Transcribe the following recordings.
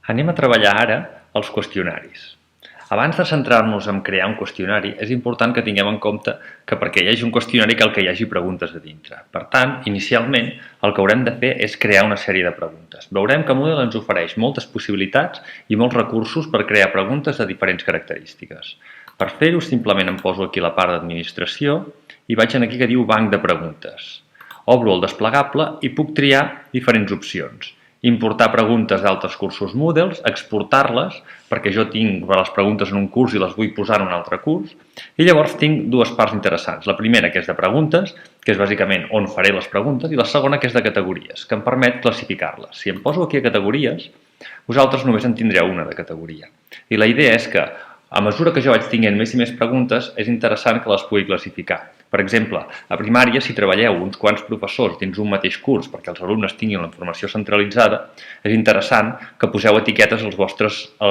Anem a treballar ara els qüestionaris. Abans de centrar-nos en crear un qüestionari, és important que tinguem en compte que perquè hi hagi un qüestionari cal que hi hagi preguntes a dintre. Per tant, inicialment, el que haurem de fer és crear una sèrie de preguntes. Veurem que Moodle ens ofereix moltes possibilitats i molts recursos per crear preguntes de diferents característiques. Per fer-ho, simplement em poso aquí a la part d'administració i vaig aquí que diu banc de preguntes. Obro el desplegable i puc triar diferents opcions. Importar preguntes d'altres cursos Moodle, exportar-les, perquè jo tinc les preguntes en un curs i les vull posar en un altre curs, i llavors tinc dues parts interessants. La primera, que és de preguntes, que és bàsicament on faré les preguntes, i la segona, que és de categories, que em permet classificar-les. Si em poso aquí a categories, vosaltres només en tindreu una de categoria. I la idea és que, a mesura que jo vaig tinguent més i més preguntes, és interessant que les pugui classificar. Per exemple, a primària, si treballeu uns quants professors dins un mateix curs perquè els alumnes tinguin la informació centralitzada, és interessant que poseu etiquetes a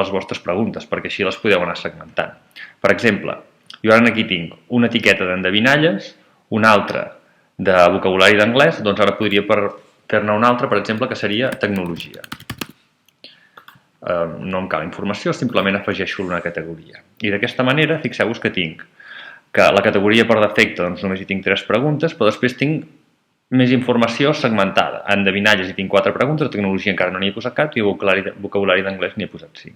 les vostres preguntes, perquè així les podeu anar segmentant. Per exemple, jo ara aquí tinc una etiqueta d'endevinalles, una altra de vocabulari d'anglès, doncs ara podria fer-ne una altra, per exemple, que seria tecnologia. No em cal informació, simplement afegeixo una categoria. I d'aquesta manera, fixeu-vos que tinc que la categoria per defecte doncs només hi tinc 3 preguntes, però després tinc més informació segmentada. A endevinalles hi tinc 4 preguntes, a tecnologia encara no n'hi he posat cap i a vocabulari d'anglès n'hi he posat 5.